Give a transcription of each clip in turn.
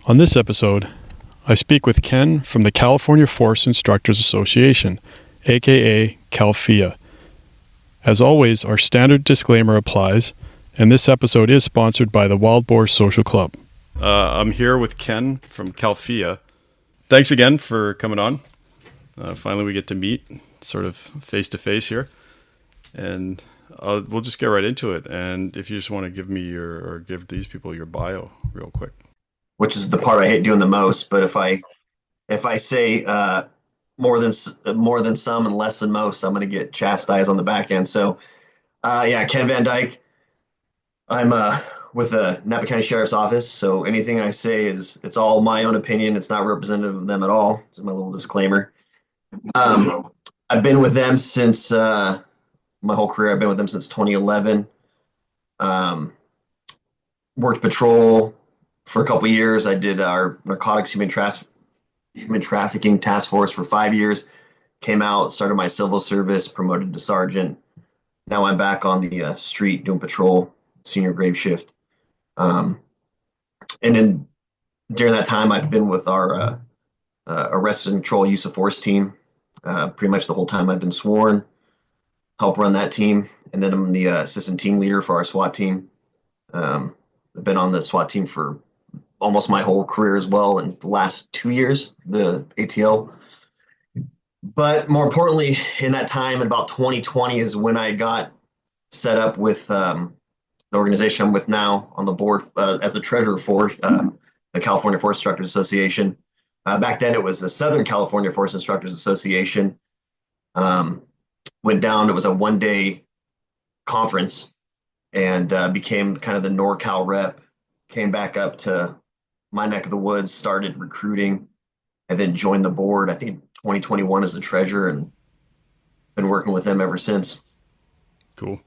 On this episode, I speak with Ken from the California Force Instructors Association, aka CalFIA. As always, our standard disclaimer applies, and this episode is sponsored by the Wild Boar Social Club. I'm here with Ken from CalFIA. Thanks again for coming on. Finally, we get to meet sort of face-to-face here, and we'll just get right into it. And if you just want to give me give these people your bio real quick. Which is the part I hate doing the most. But if I say more than some and less than most, I'm going to get chastised on the back end. So, Ken Van Dyke. I'm with the Napa County Sheriff's Office. So anything I say it's all my own opinion. It's not representative of them at all. Just my little disclaimer. I've been with them since my whole career. I've been with them since 2011. Worked patrol for a couple of years. I did our narcotics human trafficking task force for 5 years. Came out, started my civil service, promoted to sergeant. Now I'm back on the street doing patrol, senior grave shift. And then during that time, I've been with our arrest and control use of force team. Pretty much the whole time I've been sworn, help run that team. And then I'm the assistant team leader for our SWAT team. I've been on the SWAT team for almost my whole career as well, in the last 2 years, the ATL. But more importantly, in that time, in about 2020 is when I got set up with the organization I'm with now on the board as the treasurer for the California Force Instructors Association. Back then, it was the Southern California Force Instructors Association. Went down, it was a one-day conference, and became kind of the NorCal rep. Came back up to my neck of the woods, started recruiting, and then joined the board, I think 2021 as the treasurer, and been working with them ever since. Cool.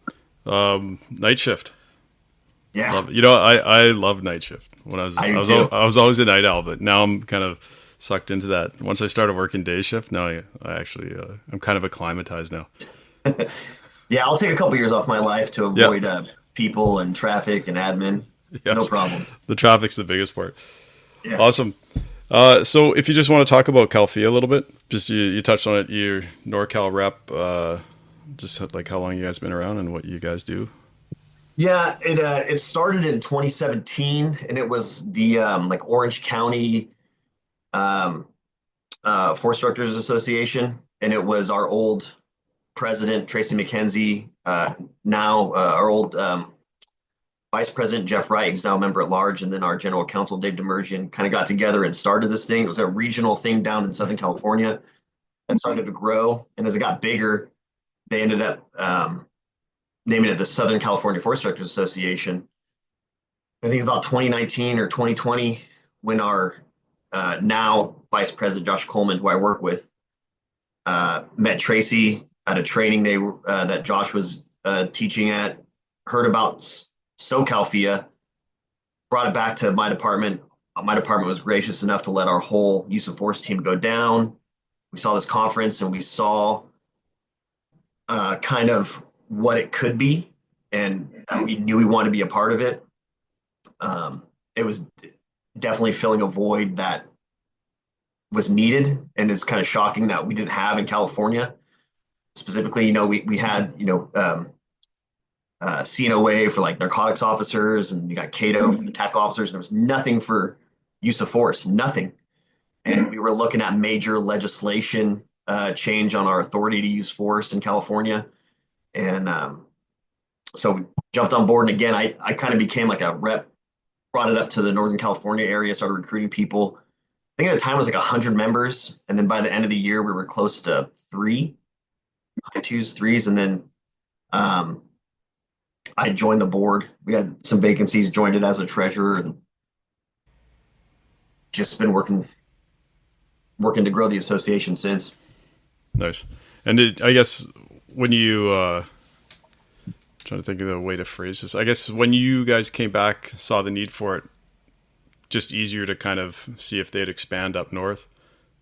Night shift. Yeah. I love night shift. When I was always a night owl, but now I'm kind of sucked into that. Once I started working day shift, now I actually I'm kind of acclimatized now. Yeah, I'll take a couple years off my life to avoid people and traffic and admin. Yes. No problem. The traffic's the biggest part. Yeah. Awesome. So if you just want to talk about CalFIA a little bit, just you touched on it, your NorCal rep, just like how long you guys been around and what you guys do. Yeah, it started in 2017, and it was the Orange County Force Instructors Association, and it was our old president Tracy McKenzie, now our old Vice President Jeff Wright, who's now a member at large, and then our General Counsel Dave Demerjian kind of got together and started this thing. It was a regional thing down in Southern California and started to grow. And as it got bigger, they ended up naming it the Southern California Force Instructors Association. I think about 2019 or 2020 when our now Vice President Josh Coleman, who I work with, met Tracy at a training that Josh was teaching at, heard about CalFIA, brought it back to my department. My department was gracious enough to let our whole use of force team go down. We saw this conference and we saw kind of what it could be, and we knew we wanted to be a part of it. It was definitely filling a void that was needed, and it's kind of shocking that we didn't have in California. Specifically, we had, CNOA for like narcotics officers, and you got CATO for the tactical officers, and there was nothing for use of force, nothing. And we were looking at major legislation change on our authority to use force in California. And so we jumped on board, and again, I kind of became like a rep, brought it up to the Northern California area, started recruiting people. I think at the time it was like 100 members, and then by the end of the year, we were close to 3s, and then I joined the board. We had some vacancies, joined it as a treasurer, and just been working to grow the association since. Nice. And I guess when you trying to think of the way to phrase this, I guess when you guys came back, saw the need for it, just easier to kind of see if they'd expand up north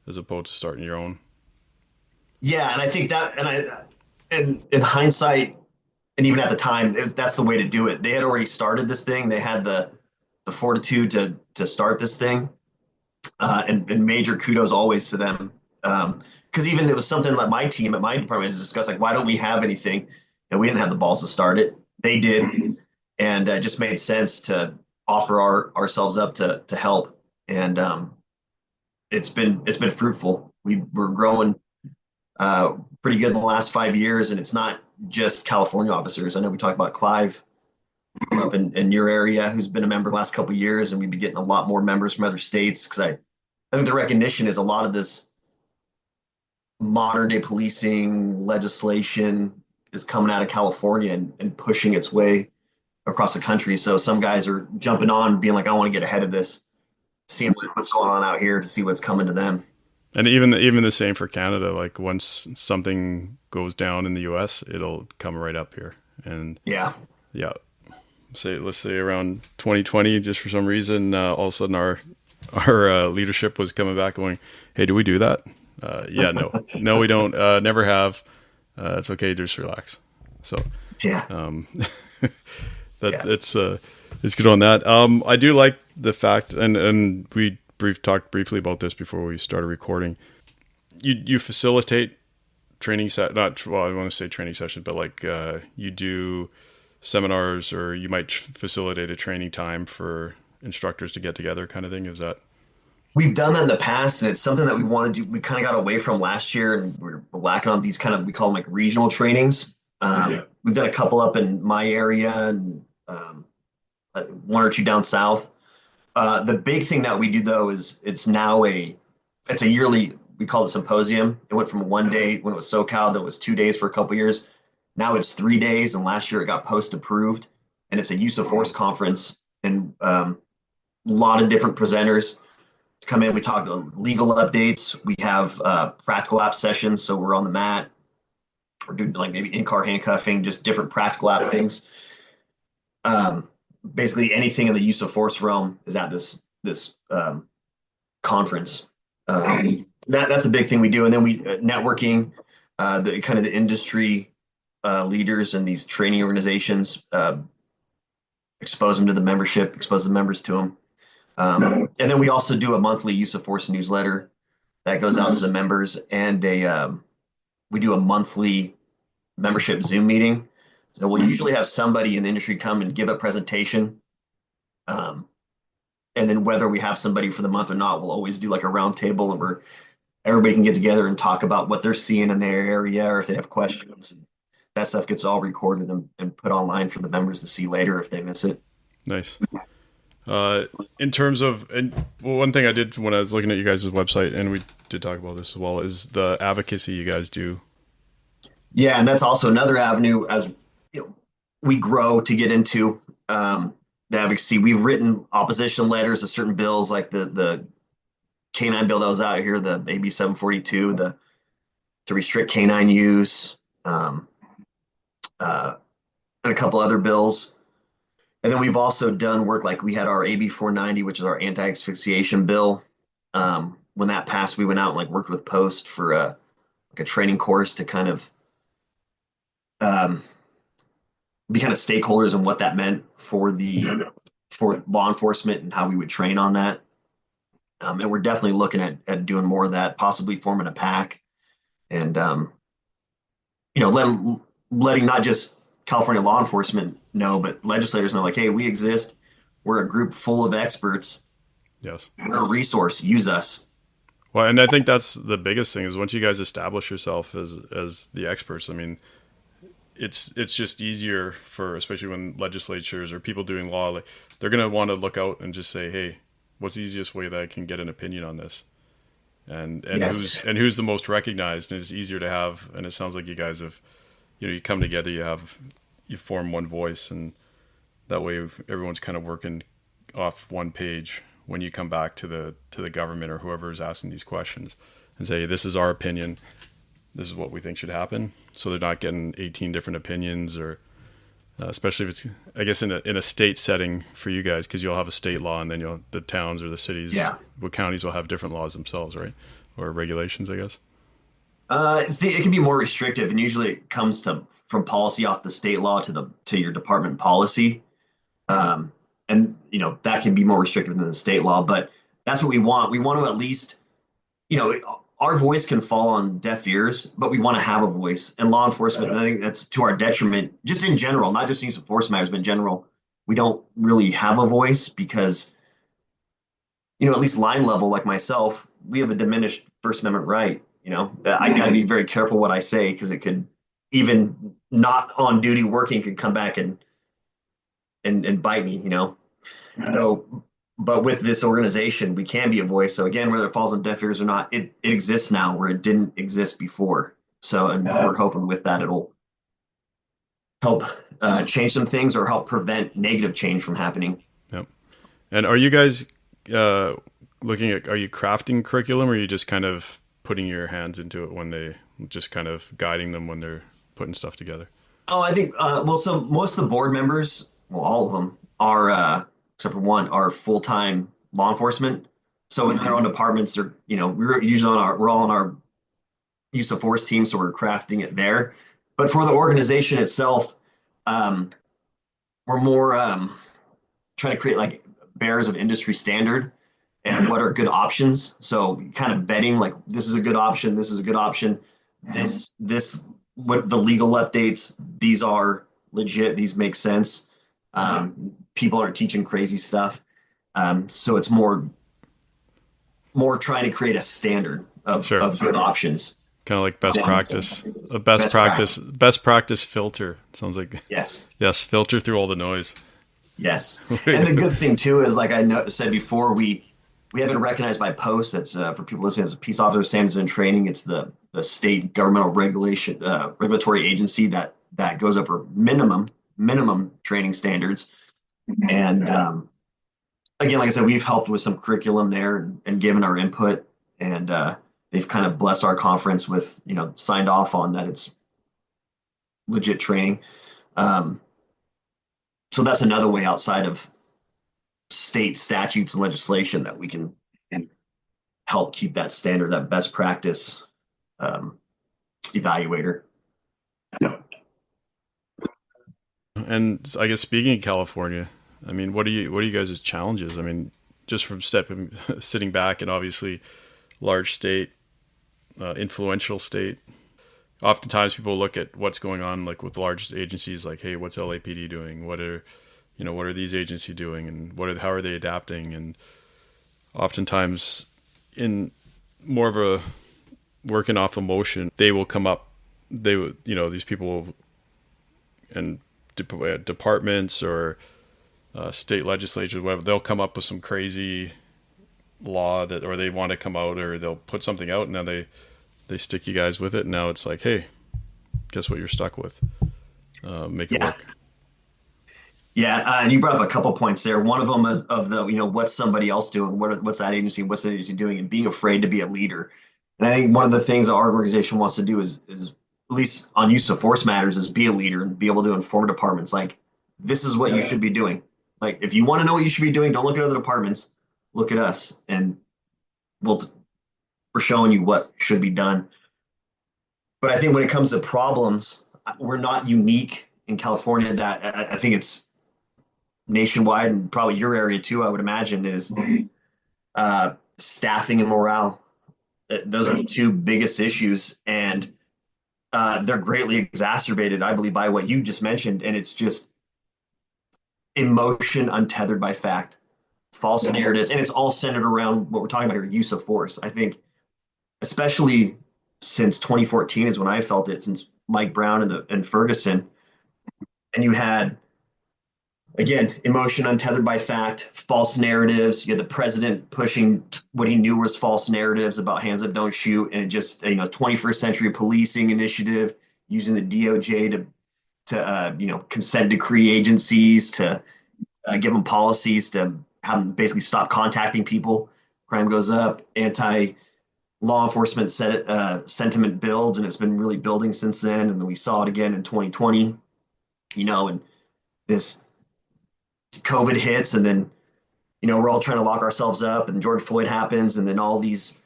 as opposed to starting your own. Yeah, and I think that, and in hindsight, and even at the time, that's the way to do it. They had already started this thing. They had the fortitude to start this thing. and major kudos always to them. Because even it was something like my team at my department has discussed, like, why don't we have anything? And we didn't have the balls to start it. They did, and it just made sense to offer ourselves up to help. And it's been fruitful. We're growing pretty good in the last 5 years, and it's not just California officers. I know we talked about Clive up in your area, who's been a member the last couple of years, and we've been getting a lot more members from other states because I think the recognition is a lot of this modern day policing legislation is coming out of California and pushing its way across the country. So some guys are jumping on, being like, I want to get ahead of this, seeing what's going on out here to see what's coming to them. And even the same for Canada. Like once something goes down in the U.S., it'll come right up here. And Yeah. yeah, let's say around 2020, just for some reason, all of a sudden our leadership was coming back, going, "Hey, do we do that?" Yeah, no, we don't. Never have. It's okay. Just relax. So Yeah. it's good on that. I do like the fact, and we talked briefly about this before we started recording. You facilitate training not well, I want to say training sessions, but like you do seminars, or you might facilitate a training time for instructors to get together, kind of thing. Is that? We've done that in the past, and it's something that we want to do. We kind of got away from last year, and we're lacking on these kind of, we call them like regional trainings. We've done a couple up in my area, and one or two down south. The big thing that we do though is it's a yearly, we call it symposium. It went from one day when it was SoCal, that was 2 days for a couple years. Now it's 3 days, and last year it got post approved, and it's a use of force conference, and a lot of different presenters come in. We talk legal updates. We have practical app sessions, so we're on the mat. We're doing like maybe in-car handcuffing, just different practical app things. Basically, anything in the use of force realm is at this conference. That's a big thing we do, and then we networking the kind of the industry leaders and these training organizations, expose them to the membership, expose the members to them. And then we also do a monthly use of force newsletter that goes out to the members, and we do a monthly membership Zoom meeting. So we'll usually have somebody in the industry come and give a presentation. And then whether we have somebody for the month or not, we'll always do like a round table, and where everybody can get together and talk about what they're seeing in their area, or if they have questions. And that stuff gets all recorded and put online for the members to see later if they miss it. Nice. In terms of, one thing I did when I was looking at you guys' website, and we did talk about this as well, is the advocacy you guys do. Yeah, and that's also another avenue as we grow to get into the advocacy. We've written opposition letters to certain bills, like the canine bill that was out here, the AB 742, to restrict canine use, and a couple other bills. And then we've also done work, like we had our AB 490, which is our anti-asphyxiation bill. When that passed, we went out and like worked with Post for a training course to kind of be kind of stakeholders in what that meant for law enforcement and how we would train on that. And we're definitely looking at doing more of that, possibly forming a pack, and letting not just California law enforcement know, but legislators know, like, hey, we exist. We're a group full of experts. Yes. We're a resource. Use us. Well, and I think that's the biggest thing, is once you guys establish yourself as the experts, I mean, it's just easier for, especially when legislatures or people doing law, like, they're going to want to look out and just say, hey, what's the easiest way that I can get an opinion on this? And Yes. who's the most recognized, and it's easier to have. And it sounds like you guys have, you come together, you form one voice, and that way everyone's kind of working off one page when you come back to the government or whoever is asking these questions, and say, this is our opinion, this is what we think should happen. So they're not getting 18 different opinions, or especially if it's, I guess, in a state setting for you guys, because you'll have a state law, and then the towns or the cities, the counties will have different laws themselves, right? Or regulations, I guess. It can be more restrictive, and usually it comes from policy off the state law to your department policy, and that can be more restrictive than the state law. But That's what we want. We want to at least, our voice can fall on deaf ears, but we want to have a voice. And law enforcement, and I think that's to our detriment, just in general, not just use of force matters, but in general, we don't really have a voice because, at least line level, like myself, we have a diminished First Amendment right. I got to be very careful what I say because it could, even not on duty working, could come back and bite me. So, but with this organization, we can be a voice. So again, whether it falls on deaf ears or not, it exists now where it didn't exist before. So, and we're hoping with that it'll help change some things or help prevent negative change from happening. Yep. And are you guys looking at, are you crafting curriculum, or are you just kind of putting your hands into it when they, just kind of guiding them when they're putting stuff together? Oh, I think, so most of the board members, well, all of them are, except for one, are full-time law enforcement. So in their own departments, we're usually we're all on our use of force team, so we're crafting it there. But for the organization itself, we're more trying to create like bearers of industry standard and what are good options. So kind of vetting, like, this is a good option, this is a good option, this what the legal updates, these are legit, these make sense. People aren't teaching crazy stuff. So it's more trying to create a standard of good options. Kind of like best practice, a best practice filter. Sounds like, yes, filter through all the noise. Yes. And the good thing too is, like I said before, we have been recognized by POST. That's for people listening, as a Peace Officer Standards and Training. It's the state governmental regulatory agency that goes over minimum training standards. And again, like I said, we've helped with some curriculum there and given our input, and they've kind of blessed our conference with, signed off on that it's legit training. So that's another way outside of state statutes and legislation that we can help keep that standard, that best practice evaluator. And I guess, speaking of California, I mean, what are you guys' challenges? I mean, just from sitting back, and obviously large state, influential state. Oftentimes people look at what's going on, like with large agencies, like, hey, what's LAPD doing? What are these agencies doing, and how are they adapting? And oftentimes, in more of a working off emotion, they will come up. These people and departments or state legislatures, whatever, they'll come up with some crazy law or they want to come out, or they'll put something out, and now they stick you guys with it. And now it's like, hey, guess what you're stuck with? Make it work. Yeah, and you brought up a couple points there. One of them of the, what's somebody else doing? What's that agency doing? And being afraid to be a leader. And I think one of the things our organization wants to do is at least on use of force matters, is be a leader and be able to inform departments. Like, this is what you should be doing. Like, if you want to know what you should be doing, don't look at other departments. Look at us, and we're showing you what should be done. But I think when it comes to problems, we're not unique in California. That I think it's nationwide, and probably your area too, I would imagine, is staffing and morale. Those are the two biggest issues, and they're greatly exacerbated, I believe, by what you just mentioned. And it's just emotion untethered by fact, false narratives, and it's all centered around what we're talking about here, use of force. I think, especially since 2014 is when I felt it, since Mike Brown and Ferguson, and you had, again, emotion untethered by fact, false narratives. You had the president pushing what he knew was false narratives about hands up, don't shoot, and it just, 21st century policing initiative, using the DOJ to consent decree agencies to give them policies to have them basically stop contacting people. Crime goes up. Anti-law enforcement sentiment builds, and it's been really building since then. And then we saw it again in 2020, and this COVID hits, and then, we're all trying to lock ourselves up, and George Floyd happens, and then all these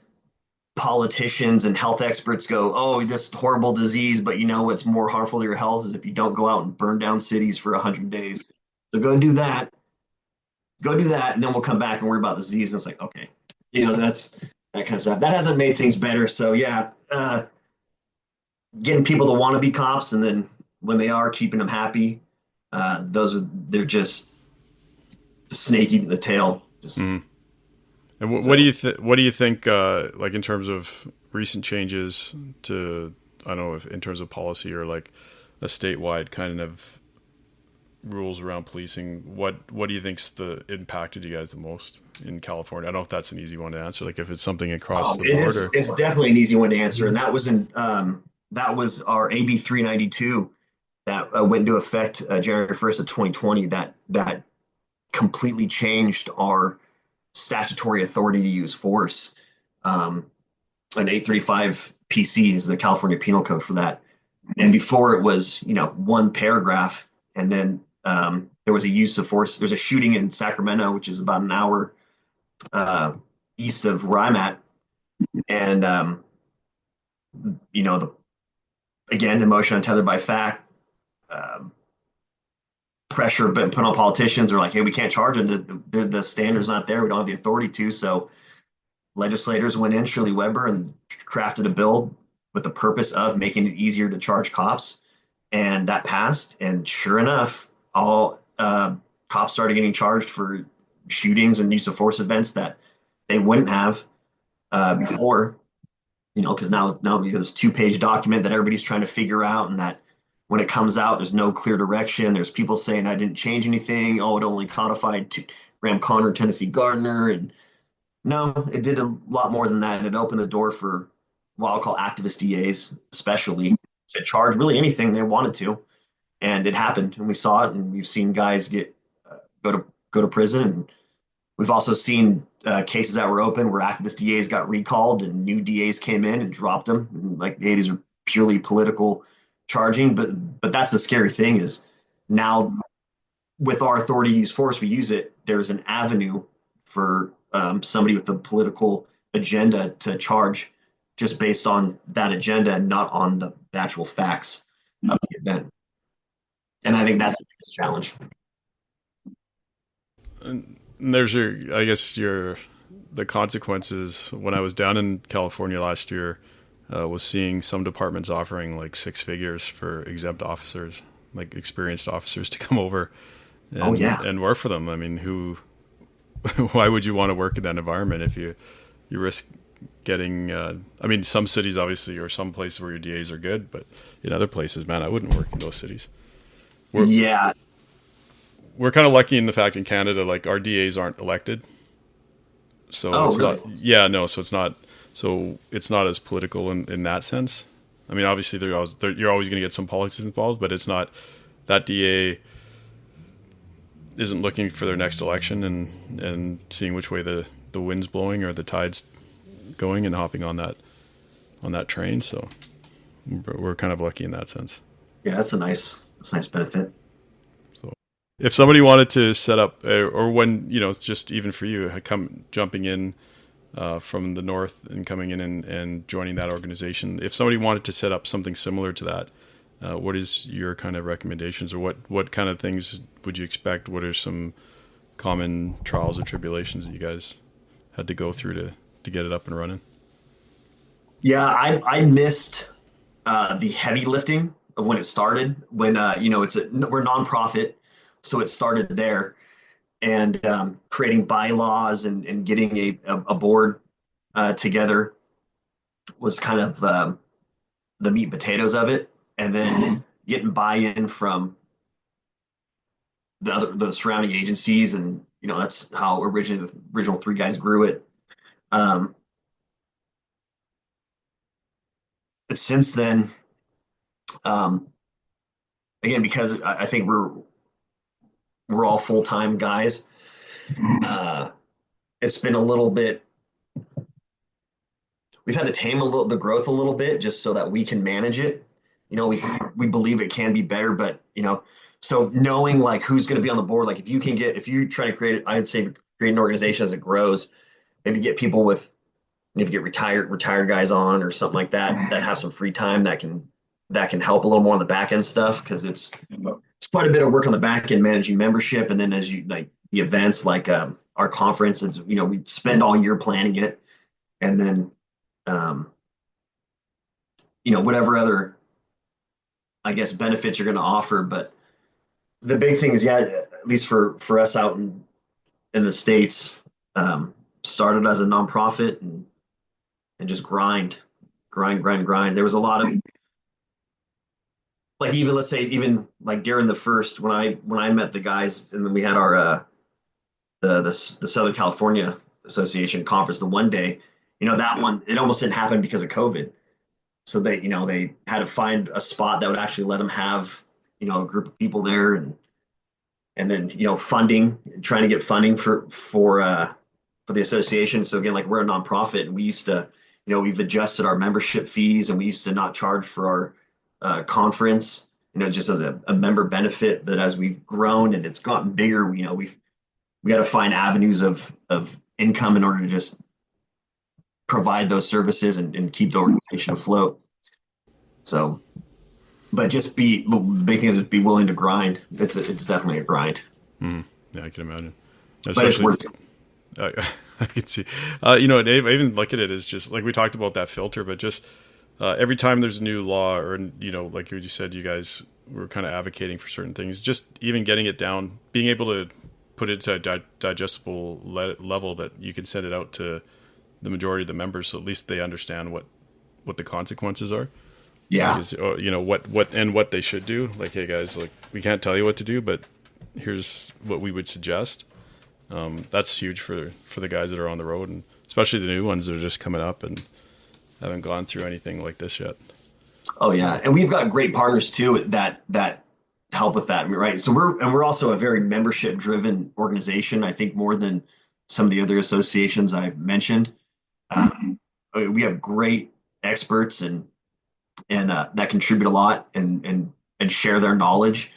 politicians and health experts go, oh, this horrible disease, but what's more harmful to your health is if you don't go out and burn down cities for 100 days. So go do that, and then we'll come back and worry about the disease. And it's like, okay, that's that kind of stuff. That hasn't made things better. So yeah, getting people to want to be cops, and then when they are, keeping them happy. They're just the snake eating the tail. Just Mm. And so. what do you think, like in terms of recent changes to, I don't know if in terms of policy or like a statewide kind of rules around policing, what do you think's the impacted you guys the most in California? I don't know if that's an easy one to answer. Like if it's something across the It board is. or. It's definitely an easy one to answer, and that was our AB 392 that went into effect January 1st of 2020. That completely changed our statutory authority to use force. An 835 PC is the California Penal Code for that. And before it was, one paragraph, and then there was a use of force. There's a shooting in Sacramento, which is about an hour uh, east of where I'm at, and the again, emotion untethered by fact. Um, Pressure been put on politicians are like, hey, we can't charge them. The standard's not there. We don't have the authority to. So legislators went in, Shirley Weber, and crafted a bill with the purpose of making it easier to charge cops. And that passed. And sure enough, all cops started getting charged for shootings and use of force events that they wouldn't have before, because now we have this 2-page document that everybody's trying to figure out, and that when it comes out, there's no clear direction. There's people saying I didn't change anything. Oh, it only codified to Graham Conner, Tennessee Gardner, and no, it did a lot more than that. And it opened the door for what I'll call activist DAs, especially, to charge really anything they wanted to. And it happened, and we saw it, and we've seen guys get go to prison. And we've also seen cases that were open where activist DAs got recalled, and new DAs came in and dropped them. And like, hey, these are purely political charging. But that's the scary thing is now with our authority to use force, we use it. There's an avenue for somebody with a political agenda to charge just based on that agenda and not on the actual facts of the event. And I think that's the biggest challenge. And there's I guess the consequences. When I was down in California last year, was seeing some departments offering like 6 figures for exempt officers, like experienced officers, to come over Oh yeah, and work for them. I mean, why would you want to work in that environment if you risk getting? I mean, some cities obviously, or some places where your DAs are good, but in other places, man, I wouldn't work in those cities. We're, yeah. we're kind of lucky in the fact in Canada, like our DAs aren't elected, so Oh it's really? not. Yeah, no, so it's not. So it's not as political in that sense. I mean, obviously, you're always going to get some politics involved, but it's not that DA isn't looking for their next election and seeing which way the wind's blowing or the tide's going and hopping on that train. So we're kind of lucky in that sense. Yeah, that's a nice benefit. So if somebody wanted to set up, or when it's just even for you, come jumping in from the north and coming in and joining that organization, if somebody wanted to set up something similar to that, what is your kind of recommendations, or what kind of things would you expect? What are some common trials or tribulations that you guys had to go through to get it up and running? Yeah, I missed the heavy lifting of when it started. When we're nonprofit, so it started there, and creating bylaws and getting a board together was kind of the meat and potatoes of it, and then getting buy-in from the surrounding agencies, and that's how originally the original 3 guys grew it. Um, but since then, um, again, because I think we're all full-time guys, it's been a little bit. We've had to tame the growth a little bit just so that we can manage it. We believe it can be better, but so knowing like who's going to be on the board, like if you try to create, I'd say create an organization as it grows, maybe get people with, if you get retired guys on or something like that have some free time that can help a little more on the back end stuff, because it's quite a bit of work on the back end managing membership, and then as you like the events like our our conference. And, we spend all year planning it. And then, um, whatever other, I guess, benefits you're going to offer. But the big thing is, yeah, at least for us out in the States, started as a nonprofit and just grind. There was a lot of, like, even let's say even like during the first, when I met the guys, and then we had our the Southern California Association conference the one day, that one, it almost didn't happen because of COVID. So they had to find a spot that would actually let them have a group of people there, and then funding, trying to get funding for the association. So again, like, we're a nonprofit, and we used to, we've adjusted our membership fees, and we used to not charge for our conference, just as a member benefit. That as we've grown and it's gotten bigger, we got to find avenues of income in order to just provide those services and keep the organization afloat. So, but the big thing is be willing to grind. It's definitely a grind. Mm, yeah, I can imagine. But it's worth it. I can see. Dave, I even look at it as just like we talked about that filter, but just every time there's a new law, or like you said, you guys were kind of advocating for certain things. Just even getting it down, being able to put it to a digestible level that you can send it out to the majority of the members, so at least they understand what the consequences are. Yeah. What they should do. Like, hey guys, like, we can't tell you what to do, but here's what we would suggest. That's huge for the guys that are on the road, and especially the new ones that are just coming up and haven't gone through anything like this yet. Oh yeah, and we've got great partners too that help with that, right? So we're also a very membership driven organization. I think more than some of the other associations I've mentioned. We have great experts and that contribute a lot and share their knowledge,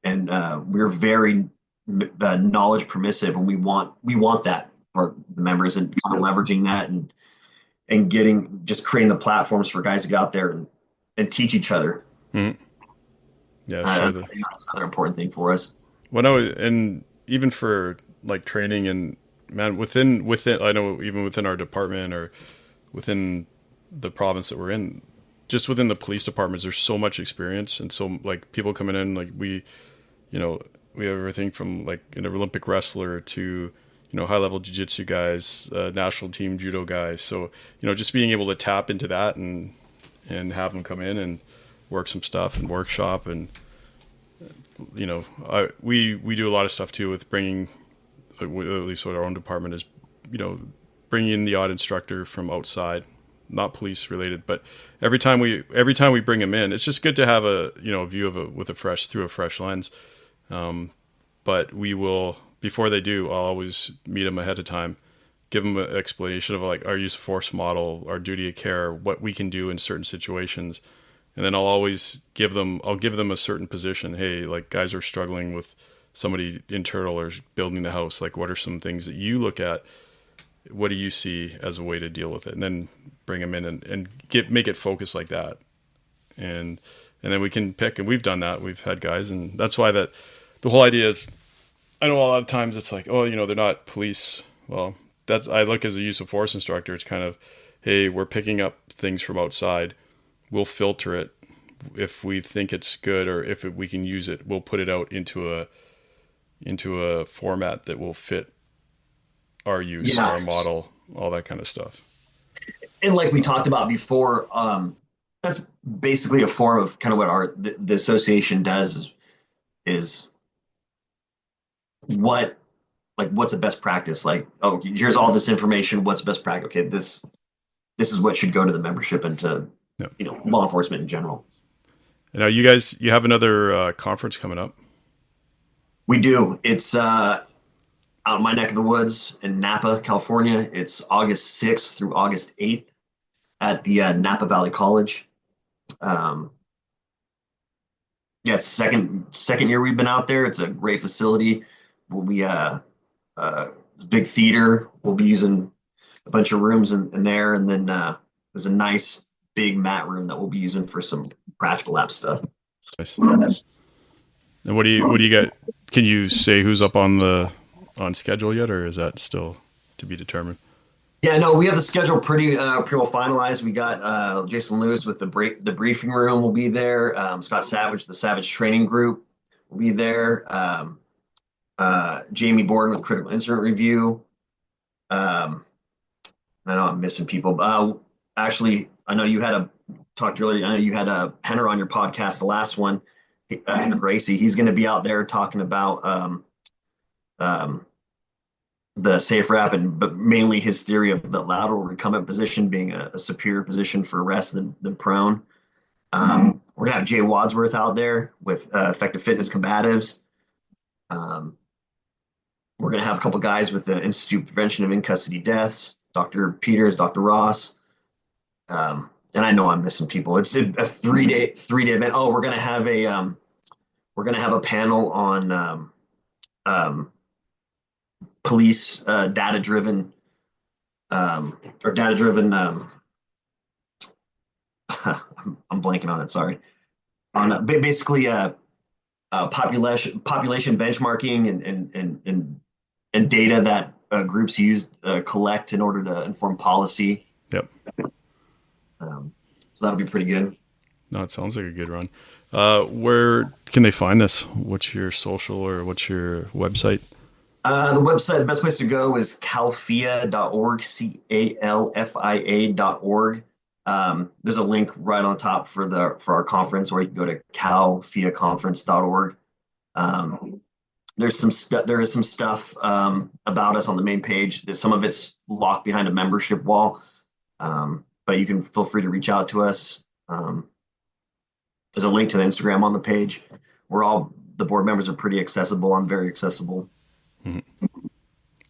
and we're very knowledge permissive, and we want that for the members, and kind of leveraging that and creating the platforms for guys to get out there and teach each other. Mm-hmm. Yeah, sure. That's another important thing for us. And even for like training, and man, within I know even within our department or within the province that we're in, just within the police departments, there's so much experience, and so like people coming in, like we have everything from like an Olympic wrestler to high level jiu-jitsu guys, national team judo guys. So just being able to tap into that and have them come in and work some stuff and workshop, and we do a lot of stuff too with bringing, at least what our own department is, bringing in the odd instructor from outside, not police related, but every time we bring them in, it's just good to have a view of through a fresh lens. But we will, before they do, I'll always meet them ahead of time, give them an explanation of like our use of force model, our duty of care, what we can do in certain situations. And then I'll give them a certain position. Hey, like, guys are struggling with somebody internal or building the house. Like, what are some things that you look at? What do you see as a way to deal with it? And then bring them in and make it focus like that. And then we can pick, and we've done that. We've had guys, and that's why the whole idea is, I know a lot of times it's like, oh, they're not police. Well, I look as a use of force instructor. It's kind of, hey, we're picking up things from outside. We'll filter it. If we think it's good, or if we can use it, we'll put it out into a format that will fit our use, our model, all that kind of stuff. And like we talked about before, that's basically a form of kind of what the association does is what's the best practice? Like, oh, here's all this information. What's best practice? Okay, this is what should go to the membership and to law enforcement in general. And now you have another conference coming up. We do. It's out in my neck of the woods in Napa, California. It's August 6th through August 8th at the Napa Valley College. Second year we've been out there. It's a great facility. We'll be big theater. We'll be using a bunch of rooms in there, and then there's a nice big mat room that we'll be using for some practical lab stuff. Nice. And what do you get? Can you say who's up on the on schedule yet, or is that still to be determined? Yeah, no, we have the schedule pretty well finalized. We got Jason Lewis with the briefing room will be there. Scott Savage, the Savage Training Group, will be there. Jamie Borden with Critical Incident Review. I know I'm missing people. Actually, I know you had talked earlier. I know you had a Henner on your podcast, the last one, Henner Gracie. He's going to be out there talking about the safe wrap, but mainly his theory of the lateral recumbent position being a superior position for rest than prone. We're gonna have Jay Wadsworth out there with Effective Fitness Combatives. We're gonna have a couple guys with the Institute Prevention of In-Custody Deaths, Dr. Peters, Dr. Ross, and I know I'm missing people. It's a three-day event. Oh, we're gonna have a panel on police data-driven I'm blanking on it. Sorry. On basically population benchmarking and data that groups use collect in order to inform policy. Yep. So that'll be pretty good. No, it sounds like a good run. Where can they find this? What's your social or what's your website? The website, the best place to go is calfia.org, calfia.org. There's a link right on top for our conference, or you can go to calfiaconference.org. There is some stuff about us on the main page. Some of it's locked behind a membership wall, but you can feel free to reach out to us. There's a link to the Instagram on the page. The board members are pretty accessible. I'm very accessible. Mm-hmm.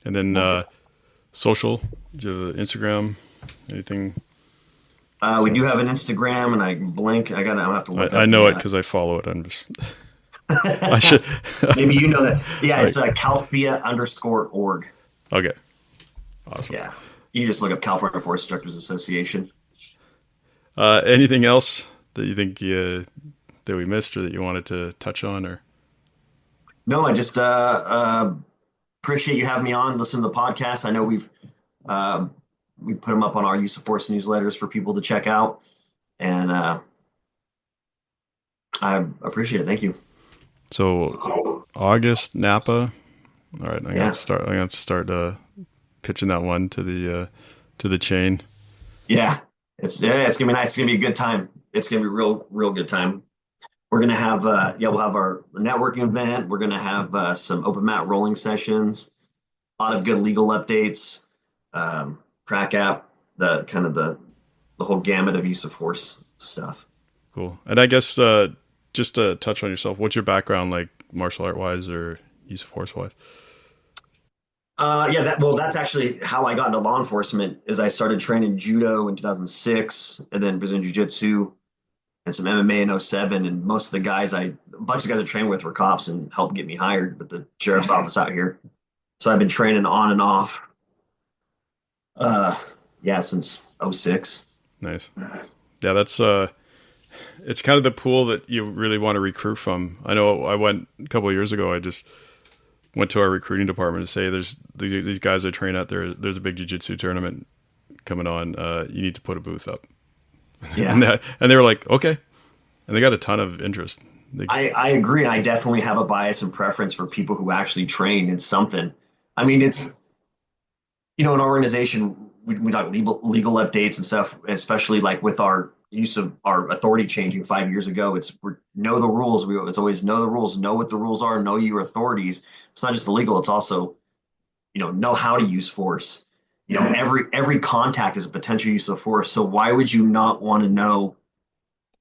And then social, do you have Instagram, anything? We do have an Instagram, and I'll have to look. I know it because I follow it. I'm just. I should. Maybe you know that. Yeah, it's calfia_org. Okay. Awesome. Yeah, you just look up California Force Instructors Association. Anything else that you think that we missed or that you wanted to touch on, or? No, I just appreciate you having me on. Listen to the podcast. I know we put them up on our Use of Force newsletters for people to check out, and I appreciate it. Thank you. So August Napa. All right, I'm gonna have to start pitching that one to the chain. Yeah, it's gonna be nice. It's gonna be a good time. It's gonna be real good time. We're gonna have we'll have our networking event. We're gonna have some open mat rolling sessions, a lot of good legal updates, crack app, the whole gamut of use of force stuff. Cool. And I guess just to touch on yourself, what's your background like, martial art wise or use of force wise? That's actually how I got into law enforcement. Is I started training judo in 2006, and then Brazilian jiu-jitsu and some MMA in 2007. And most of the guys a bunch of guys I trained with were cops and helped get me hired, but the sheriff's office out here. So I've been training on and off. Since 2006. Nice. Yeah, that's it's kind of the pool that you really want to recruit from. I know I went a couple of years ago. I just went to our recruiting department to say, "There's these guys I train at. There's a big jiu-jitsu tournament coming on. You need to put a booth up." Yeah, and they were like, "Okay," and they got a ton of interest. I agree, and I definitely have a bias and preference for people who actually train in something. I mean, it's an organization. We talk legal updates and stuff, especially like with our use of our authority changing 5 years ago. Know the rules. It's always know the rules, know what the rules are, know your authorities. It's not just illegal. It's also, know how to use force. Every contact is a potential use of force. So why would you not want to know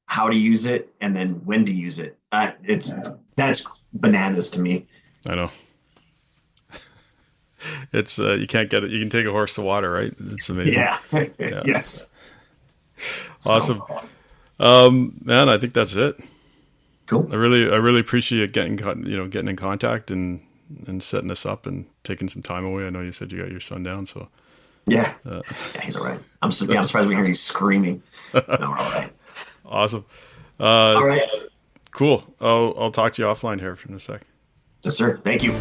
how to use it and then when to use it? That's bananas to me. I know. It's you can't get it. You can take a horse to water, right? It's amazing. Yeah. Yes. Awesome. Man, I think that's it. Cool. I really appreciate getting in contact and setting this up and taking some time away. I know you said you got your son down, so yeah, he's all right. I'm surprised we hear he's screaming. No, we're all right. Awesome. All right. Cool. I'll talk to you offline here in a sec. Yes, sir. Thank you.